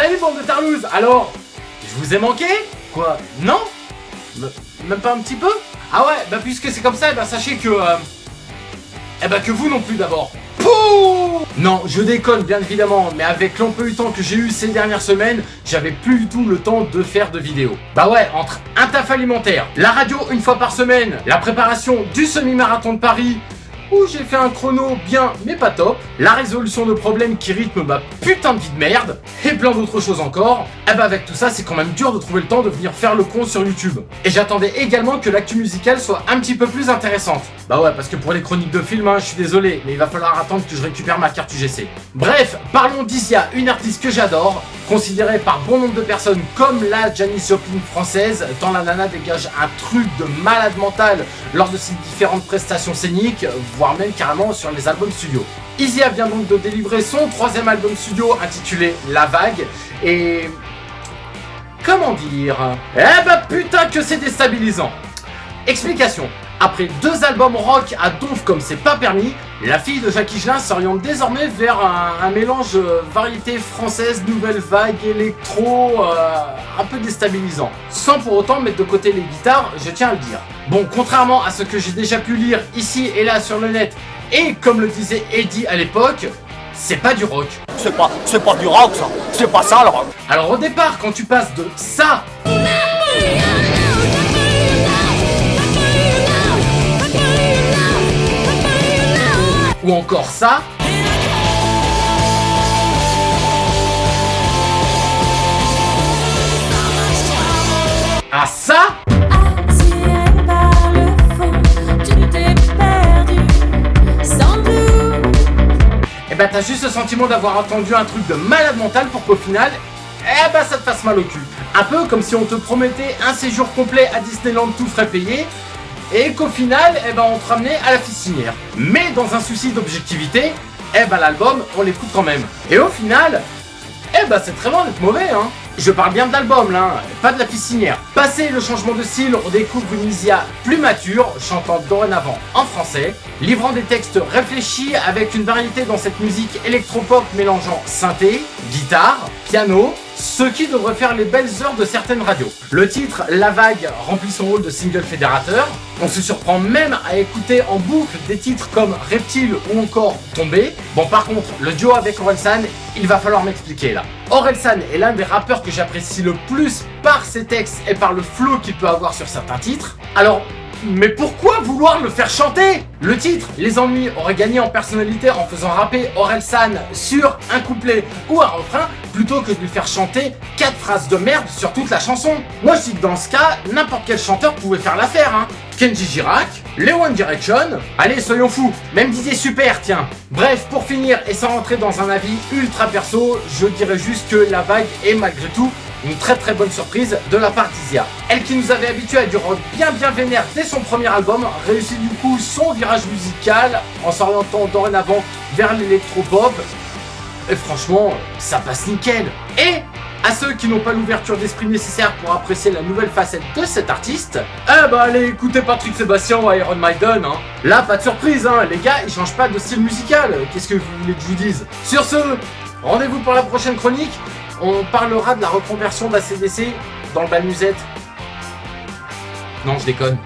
Salut bande de tarlouses. Alors, je vous ai manqué? Quoi? Non? Même pas un petit peu? Ah ouais, bah puisque c'est comme ça, bah sachez que... que vous non plus d'abord. Pouh! Non, je déconne bien évidemment, mais avec l'emploi du temps que j'ai eu ces dernières semaines, j'avais plus du tout le temps de faire de vidéos. Bah ouais, entre un taf alimentaire, la radio une fois par semaine, la préparation du semi-marathon de Paris, où j'ai fait un chrono bien mais pas top, la résolution de problèmes qui rythment ma putain de vie de merde, et plein d'autres choses encore, avec tout ça c'est quand même dur de trouver le temps de venir faire le con sur YouTube. Et j'attendais également que l'actu musicale soit un petit peu plus intéressante. Bah ouais, parce que pour les chroniques de films, je suis désolé, mais il va falloir attendre que je récupère ma carte UGC. Bref, parlons d'Isia, une artiste que j'adore, considérée par bon nombre de personnes comme la Janis Joplin française, tant la nana dégage un truc de malade mental lors de ses différentes prestations scéniques, voire même carrément sur les albums studio. Isia vient donc de délivrer son 3e album studio intitulé La Vague, et... comment dire? Putain que c'est déstabilisant. Explication. Après 2 albums rock à donf comme c'est pas permis, la fille de Jacques Higelin s'oriente désormais vers un mélange variété française, nouvelle vague, électro, un peu déstabilisant. Sans pour autant mettre de côté les guitares, je tiens à le dire. Bon, contrairement à ce que j'ai déjà pu lire ici et là sur le net, et comme le disait Eddie à l'époque, c'est pas du rock. C'est pas du rock ça, c'est pas ça le rock. Alors au départ, quand tu passes de ça ou encore ça, à ça, Attiré par le fond, tu t'es perdu sans doute. et t'as juste le sentiment d'avoir entendu un truc de malade mental pour qu'au final, ça te fasse mal au cul. Un peu comme si on te promettait un séjour complet à Disneyland tout frais payé, et qu'au final, on te ramenait à la piscinière. Mais dans un souci d'objectivité, l'album, on l'écoute quand même. Et au final, c'est très loin d'être mauvais, hein. Je parle bien de l'album, là, pas de la piscinière. Passé le changement de style, on découvre une Isia plus mature, chantant dorénavant en français, livrant des textes réfléchis avec une variété dans cette musique électropop mélangeant synthé, guitare, piano, ce qui devrait faire les belles heures de certaines radios. Le titre La Vague remplit son rôle de single fédérateur. On se surprend même à écouter en boucle des titres comme Reptile ou encore Tombé. Bon, par contre, le duo avec Orelsan, il va falloir m'expliquer là. Orelsan est l'un des rappeurs que j'apprécie le plus par ses textes et par le flow qu'il peut avoir sur certains titres. Alors, mais pourquoi vouloir le faire chanter? Le titre, Les Ennuis, aurait gagné en personnalité en faisant rapper Orelsan sur un couplet ou un refrain, plutôt que de lui faire chanter 4 phrases de merde sur toute la chanson. Moi je dis que dans ce cas, n'importe quel chanteur pouvait faire l'affaire, hein. Kenji Girac, les One Direction, allez soyons fous, même Didier Super, tiens. Bref, pour finir et sans rentrer dans un avis ultra perso, je dirais juste que La Vague est malgré tout une très bonne surprise de la part d'Isia. Elle qui nous avait habitués à du rock bien vénère dès son premier album, réussit du coup son virage musical en s'orientant dorénavant vers l'électropop. Et franchement, ça passe nickel. Et à ceux qui n'ont pas l'ouverture d'esprit nécessaire pour apprécier la nouvelle facette de cet artiste, allez écouter Patrick Sébastien ou Iron Maiden, hein. Là, pas de surprise, hein. Les gars, ils changent pas de style musical. Qu'est-ce que vous voulez que je vous dise? Sur ce, rendez-vous pour la prochaine chronique. On parlera de la reconversion d'ACDC dans le bal musette. Non, je déconne.